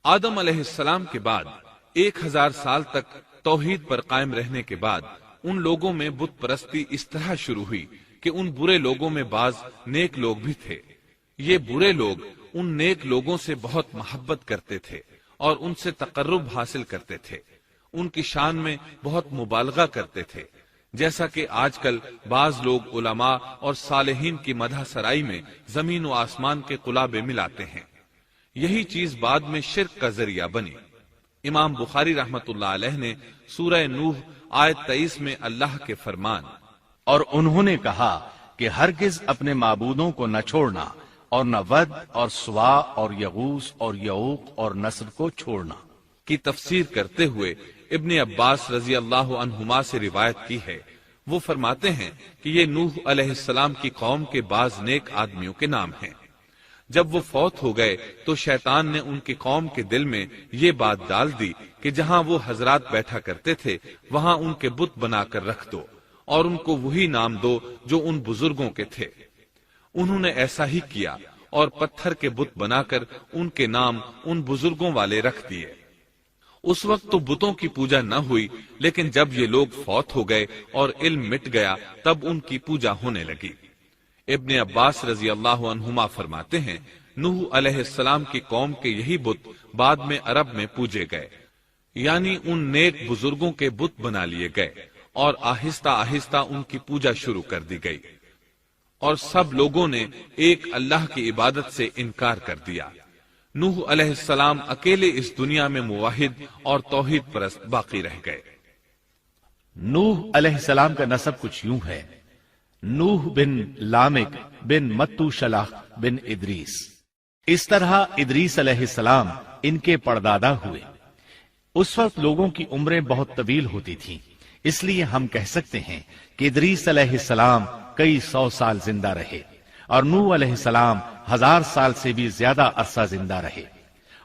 آدم علیہ السلام کے بعد 1000 سال تک توحید پر قائم رہنے کے بعد ان لوگوں میں بت پرستی اس طرح شروع ہوئی کہ ان برے لوگوں میں بعض نیک لوگ بھی تھے۔ یہ برے لوگ ان نیک لوگوں سے بہت محبت کرتے تھے اور ان سے تقرب حاصل کرتے تھے، ان کی شان میں بہت مبالغہ کرتے تھے، جیسا کہ آج کل بعض لوگ علماء اور صالحین کی مدح سرائی میں زمین و آسمان کے قلابے ملاتے ہیں۔ یہی چیز بعد میں شرک کا ذریعہ بنی۔ امام بخاری رحمت اللہ علیہ نے سورہ نوح آیت 23 میں اللہ کے فرمان اور انہوں نے کہا کہ ہرگز اپنے معبودوں کو نہ چھوڑنا اور نہ ود اور سوا اور یغوث اور یعوق اور نصر کو چھوڑنا کی تفسیر کرتے ہوئے ابن عباس رضی اللہ عنہما سے روایت کی ہے۔ وہ فرماتے ہیں کہ یہ نوح علیہ السلام کی قوم کے بعض نیک آدمیوں کے نام ہیں۔ جب وہ فوت ہو گئے تو شیطان نے ان کی قوم کے دل میں یہ بات ڈال دی کہ جہاں وہ حضرات بیٹھا کرتے تھے وہاں ان کے بت بنا کر رکھ دو اور ان کو وہی نام دو جو ان بزرگوں کے تھے۔ انہوں نے ایسا ہی کیا اور پتھر کے بت بنا کر ان کے نام ان بزرگوں والے رکھ دیے۔ اس وقت تو بتوں کی پوجا نہ ہوئی، لیکن جب یہ لوگ فوت ہو گئے اور علم مٹ گیا تب ان کی پوجا ہونے لگی۔ ابن عباس رضی اللہ عنہما فرماتے ہیں نوح علیہ السلام کی قوم کے یہی بت بعد میں عرب میں پوجے گئے، یعنی ان نیک بزرگوں کے بت بنا لیے گئے اور آہستہ آہستہ ان کی پوجا شروع کر دی گئی، اور سب لوگوں نے ایک اللہ کی عبادت سے انکار کر دیا۔ نوح علیہ السلام اکیلے اس دنیا میں موحد اور توحید پرست باقی رہ گئے۔ نوح علیہ السلام کا نسب کچھ یوں ہے: نوح بن لامک بن متو شلح بن ادریس۔ اس طرح ادریس علیہ السلام ان کے پردادا ہوئے۔ اس وقت لوگوں کی عمریں بہت طویل ہوتی تھیں، اس لیے ہم کہہ سکتے ہیں کہ ادریس علیہ السلام کئی 100 سال زندہ رہے اور نوح علیہ السلام 1000 سال سے بھی زیادہ عرصہ زندہ رہے۔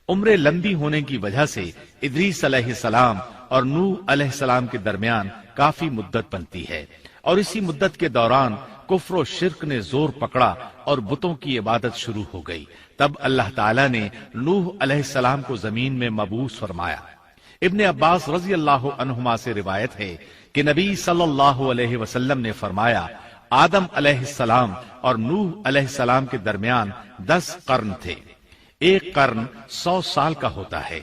عمریں لمبی ہونے کی وجہ سے ادریس علیہ السلام اور نوح علیہ السلام کے درمیان کافی مدت بنتی ہے، اور اسی مدت کے دوران کفر و شرک نے زور پکڑا اور بتوں کی عبادت شروع ہو گئی۔ تب اللہ تعالیٰ نے نوح علیہ السلام کو زمین میں مبعوث فرمایا۔ ابن عباس رضی اللہ عنہما سے روایت ہے کہ نبی صلی اللہ علیہ وسلم نے فرمایا آدم علیہ السلام اور نوح علیہ السلام کے درمیان 10 قرن تھے۔ ایک قرن 100 سال کا ہوتا ہے۔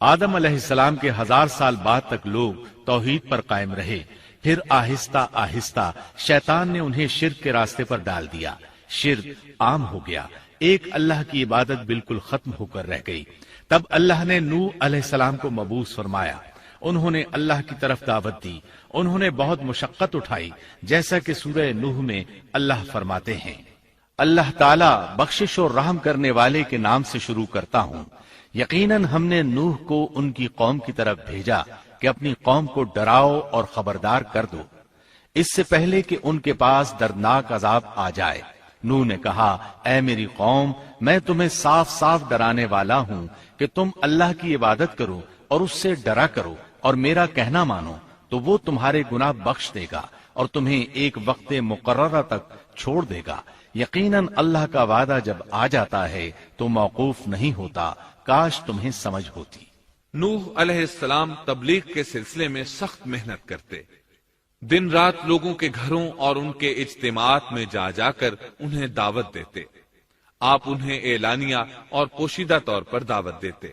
آدم علیہ السلام کے 1000 سال بعد تک لوگ توحید پر قائم رہے، پھر آہستہ آہستہ شیطان نے انہیں شرک کے راستے پر ڈال دیا، شرک عام ہو گیا، ایک اللہ کی عبادت بالکل ختم ہو کر رہ گئی۔ تب اللہ نے نوح علیہ السلام کو مبعوث فرمایا، انہوں نے اللہ کی طرف دعوت دی، انہوں نے بہت مشقت اٹھائی، جیسا کہ سورہ نوح میں اللہ فرماتے ہیں اللہ تعالیٰ بخشش اور رحم کرنے والے کے نام سے شروع کرتا ہوں۔ یقیناً ہم نے نوح کو ان کی قوم کی طرف بھیجا کہ اپنی قوم کو ڈراؤ اور خبردار کر دو، اس سے پہلے کہ ان کے پاس دردناک عذاب آ جائے۔ نوح نے کہا اے میری قوم، میں تمہیں صاف صاف ڈرانے والا ہوں کہ تم اللہ کی عبادت کرو اور اس سے ڈرا کرو اور میرا کہنا مانو، تو وہ تمہارے گناہ بخش دے گا اور تمہیں ایک وقت مقررہ تک چھوڑ دے گا۔ یقیناً اللہ کا وعدہ جب آ جاتا ہے تو موقوف نہیں ہوتا، کاش تمہیں سمجھ ہوتی۔ نوح علیہ السلام تبلیغ کے سلسلے میں سخت محنت کرتے، دن رات لوگوں کے گھروں اور ان کے اجتماعات میں جا جا کر انہیں دعوت دیتے۔ آپ انہیں اعلانیہ اور پوشیدہ طور پر دعوت دیتے،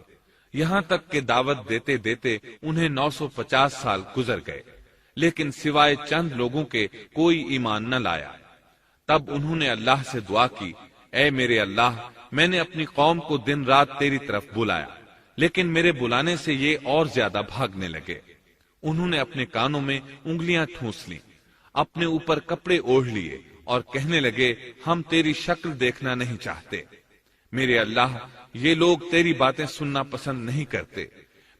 یہاں تک کہ دعوت دیتے دیتے انہیں 950 سال گزر گئے، لیکن سوائے چند لوگوں کے کوئی ایمان نہ لایا۔ تب انہوں نے اللہ سے دعا کی اے میرے اللہ، میں نے اپنی قوم کو دن رات تیری طرف بلایا، لیکن میرے بلانے سے یہ اور زیادہ بھاگنے لگے۔ انہوں نے اپنے کانوں میں انگلیاں ٹھونس لیں، اپنے اوپر کپڑے اوڑھ لیے اور کہنے لگے ہم تیری شکل دیکھنا نہیں چاہتے۔ میرے اللہ، یہ لوگ تیری باتیں سننا پسند نہیں کرتے۔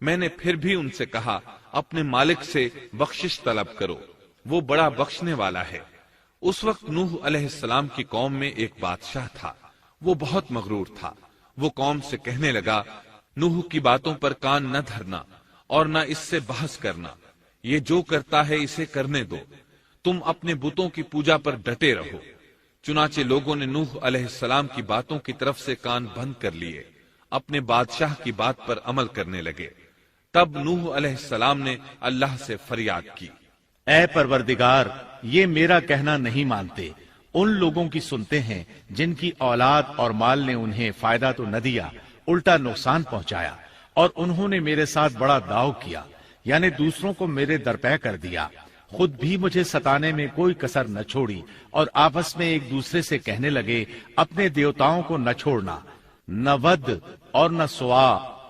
میں نے پھر بھی ان سے کہا اپنے مالک سے بخشش طلب کرو، وہ بڑا بخشنے والا ہے۔ اس وقت نوح علیہ السلام کی قوم میں ایک بادشاہ تھا، وہ بہت مغرور تھا۔ وہ قوم سے کہنے لگا نوح کی باتوں پر کان نہ دھرنا اور نہ اس سے بحث کرنا، یہ جو کرتا ہے اسے کرنے دو، تم اپنے بتوں کی پوجا پر ڈٹے رہو۔ چنانچہ لوگوں نے نوح علیہ السلام کی باتوں کی طرف سے کان بند کر لیے۔ اپنے بادشاہ کی بات پر عمل کرنے لگے۔ تب نوح علیہ السلام نے اللہ سے فریاد کی، اے پروردگار، یہ میرا کہنا نہیں مانتے، ان لوگوں کی سنتے ہیں جن کی اولاد اور مال نے انہیں فائدہ تو نہ دیا، الٹا نقصان پہنچایا، اور انہوں نے میرے ساتھ بڑا داؤ کیا، یعنی دوسروں کو میرے درپے کر دیا، خود بھی مجھے ستانے میں کوئی کسر نہ چھوڑی، اور آپس میں ایک دوسرے سے کہنے لگے اپنے دیوتاؤں کو نہ چھوڑنا، نہ ود اور نہ سوا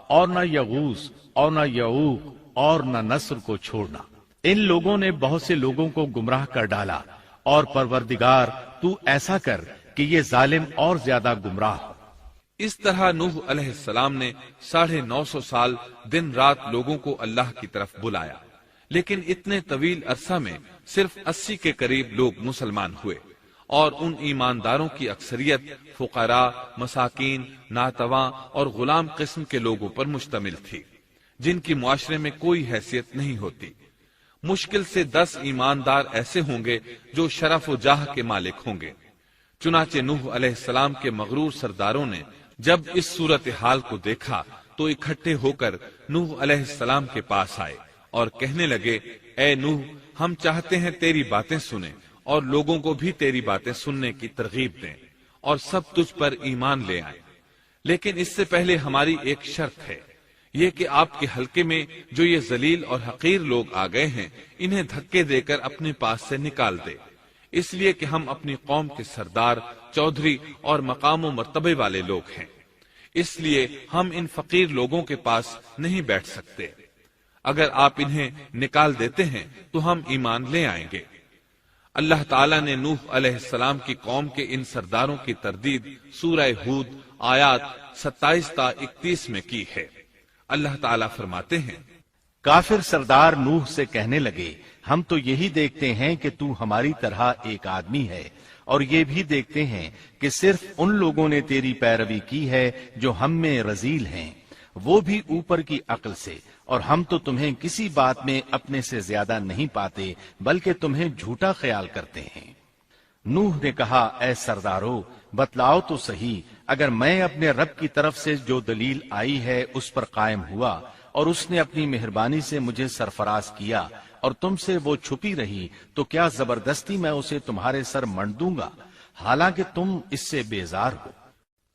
اور نہ یغوث اور نہ یعوق اور نہ نصر کو چھوڑنا۔ ان لوگوں نے بہت سے لوگوں کو گمراہ کر ڈالا، اور پروردگار تو ایسا کر کہ یہ ظالم اور زیادہ گمراہ ہو۔ اس طرح نوح علیہ السلام نے 950 سال دن رات لوگوں کو اللہ کی طرف بلایا، لیکن اتنے طویل عرصہ میں صرف 80 کے قریب لوگ مسلمان ہوئے، اور ان ایمانداروں کی اکثریت فقراء، مساکین، ناتواں اور غلام قسم کے لوگوں پر مشتمل تھی، جن کی معاشرے میں کوئی حیثیت نہیں ہوتی۔ مشکل سے 10 ایماندار ایسے ہوں گے جو شرف و جاہ کے مالک ہوں گے۔ چنانچہ نوح علیہ السلام کے مغرور سرداروں نے جب اس صورتحال کو دیکھا تو اکٹھے ہو کر نوح علیہ السلام کے پاس آئے اور کہنے لگے، اے نوح، ہم چاہتے ہیں تیری باتیں سنیں اور لوگوں کو بھی تیری باتیں سننے کی ترغیب دیں اور سب تجھ پر ایمان لے آئیں، لیکن اس سے پہلے ہماری ایک شرط ہے، یہ کہ آپ کے حلقے میں جو یہ ذلیل اور حقیر لوگ آ گئے ہیں انہیں دھکے دے کر اپنے پاس سے نکال دے، اس لیے کہ ہم اپنی قوم کے سردار، چودھری اور مقام و مرتبے والے لوگ ہیں، اس لیے ہم ان فقیر لوگوں کے پاس نہیں بیٹھ سکتے، اگر آپ انہیں نکال دیتے ہیں تو ہم ایمان لے آئیں گے۔ اللہ تعالیٰ نے نوح علیہ السلام کی قوم کے ان سرداروں کی تردید سورہ ہود آیات 27 تا 31 میں کی ہے۔ اللہ تعالیٰ فرماتے ہیں، کافر سردار نوح سے کہنے لگے ہم تو یہی دیکھتے ہیں کہ تو ہماری طرح ایک آدمی ہے، اور یہ بھی دیکھتے ہیں کہ صرف ان لوگوں نے تیری پیروی کی ہے جو ہم میں رذیل ہیں، وہ بھی اوپر کی عقل سے، اور ہم تو تمہیں کسی بات میں اپنے سے زیادہ نہیں پاتے بلکہ تمہیں جھوٹا خیال کرتے ہیں۔ نوح نے کہا، اے سردارو، بتلاؤ تو صحیح، اگر میں اپنے رب کی طرف سے جو دلیل آئی ہے اس پر قائم ہوا اور اس نے اپنی مہربانی سے مجھے سرفراز کیا اور تم سے وہ چھپی رہی تو کیا زبردستی میں اسے تمہارے سر منڈ دوں گا، حالانکہ تم اس سے بیزار ہو۔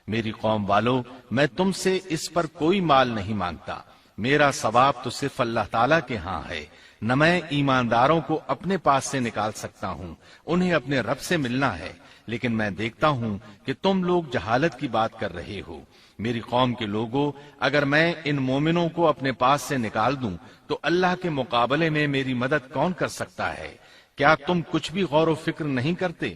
میری قوم والو، میں تم سے اس پر کوئی مال نہیں مانگتا، میرا ثواب تو صرف اللہ تعالیٰ کے ہاں ہے، نہ میں ایمانداروں کو اپنے پاس سے نکال سکتا ہوں، انہیں اپنے رب سے ملنا ہے، لیکن میں دیکھتا ہوں کہ تم لوگ جہالت کی بات کر رہے ہو۔ میری قوم کے لوگوں، اگر میں ان مومنوں کو اپنے پاس سے نکال دوں تو اللہ کے مقابلے میں میری مدد کون کر سکتا ہے؟ کیا تم کچھ بھی غور و فکر نہیں کرتے؟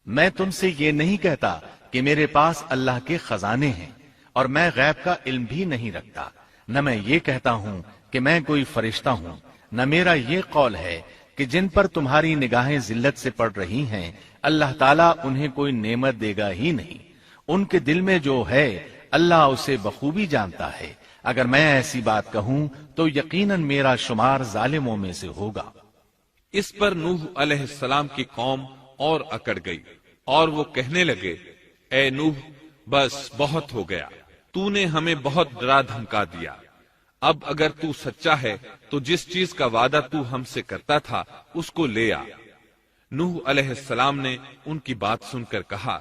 میں تم سے یہ نہیں کہتا کہ میرے پاس اللہ کے خزانے ہیں اور میں غیب کا علم بھی نہیں رکھتا، نہ میں یہ کہتا ہوں کہ میں کوئی فرشتہ ہوں، نہ میرا یہ قول ہے کہ جن پر تمہاری نگاہیں ذلت سے پڑ رہی ہیں اللہ تعالیٰ انہیں کوئی نعمت دے گا ہی نہیں، ان کے دل میں جو ہے اللہ اسے بخوبی جانتا ہے، اگر میں ایسی بات کہوں تو یقیناً میرا شمار ظالموں میں سے ہوگا۔ اس پر نوح علیہ السلام کی قوم اور اکڑ گئی اور وہ کہنے لگے، اے نوح، بس بہت ہو گیا، تو نے ہمیں بہت ڈرا دھمکا دیا، اب اگر تو سچا ہے تو جس چیز کا وعدہ تو ہم سے کرتا تھا اس کو لے آ۔ نوح علیہ السلام نے ان کی بات سن کر کہا،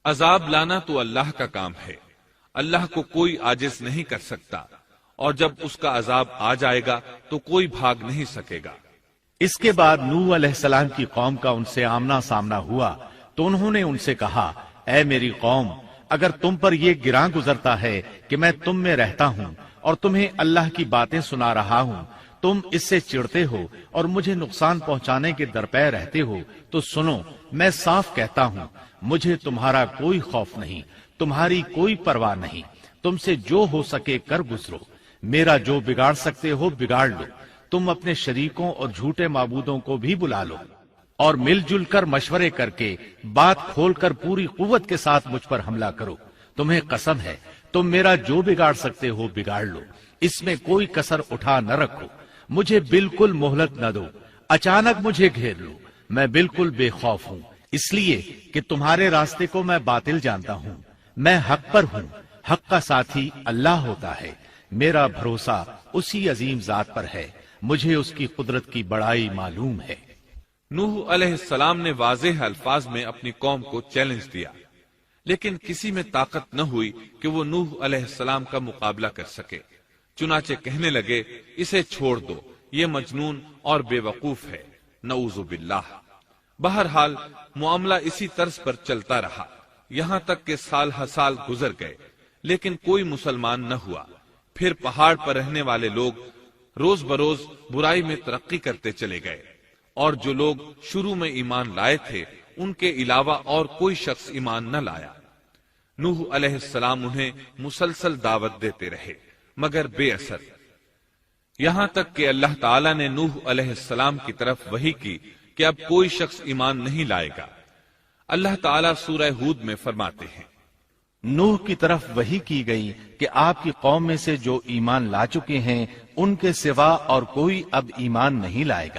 عذاب لانا تو اللہ کا کام ہے، اللہ کو کوئی عاجز نہیں کر سکتا، اور جب اس کا عذاب آ جائے گا تو کوئی بھاگ نہیں سکے گا۔ اس کے بعد نوح علیہ السلام کی قوم کا ان سے آمنا سامنا ہوا تو انہوں نے ان سے کہا، اے میری قوم، اگر تم پر یہ گراں گزرتا ہے کہ میں تم میں رہتا ہوں اور تمہیں اللہ کی باتیں سنا رہا ہوں، تم اس سے چڑھتے ہو اور مجھے نقصان پہنچانے کے درپے رہتے ہو، تو سنو، میں صاف کہتا ہوں، مجھے تمہارا کوئی خوف نہیں، تمہاری کوئی پرواہ نہیں، تم سے جو ہو سکے کر گزرو، میرا جو بگاڑ سکتے ہو بگاڑ لو، تم اپنے شریکوں اور جھوٹے معبودوں کو بھی بلا لو اور مل جل کر مشورے کر کے بات کھول کر پوری قوت کے ساتھ مجھ پر حملہ کرو، تمہیں قسم ہے تم میرا جو بگاڑ سکتے ہو بگاڑ لو، اس میں کوئی کسر اٹھا نہ رکھو، مجھے بالکل مہلت نہ دو، اچانک مجھے گھیر لو، میں بالکل بے خوف ہوں، اس لیے کہ تمہارے راستے کو میں باطل جانتا ہوں، میں حق پر ہوں، حق کا ساتھی اللہ ہوتا ہے، میرا بھروسہ اسی عظیم ذات پر ہے، مجھے اس کی قدرت کی بڑائی معلوم ہے۔ نوح علیہ السلام نے واضح الفاظ میں اپنی قوم کو چیلنج دیا، لیکن کسی میں طاقت نہ ہوئی کہ وہ نوح علیہ السلام کا مقابلہ کر سکے۔ چنانچہ کہنے لگے، اسے چھوڑ دو، یہ مجنون اور بے وقوف ہے، نعوذ باللہ۔ بہرحال معاملہ اسی طرز پر چلتا رہا، یہاں تک کہ سال ہر سال گزر گئے، لیکن کوئی مسلمان نہ ہوا۔ پھر پہاڑ پر رہنے والے لوگ روز بروز برائی میں ترقی کرتے چلے گئے، اور جو لوگ شروع میں ایمان لائے تھے ان کے علاوہ اور کوئی شخص ایمان نہ لایا۔ نوح علیہ السلام انہیں مسلسل دعوت دیتے رہے مگر بے اثر، یہاں تک کہ اللہ تعالیٰ نے نوح علیہ السلام کی طرف وحی کی کہ اب کوئی شخص ایمان نہیں لائے گا۔ اللہ تعالیٰ سورہ ہود میں فرماتے ہیں، نوح کی طرف وحی کی گئی کہ آپ کی قوم میں سے جو ایمان لا چکے ہیں ان کے سوا اور کوئی اب ایمان نہیں لائے گا۔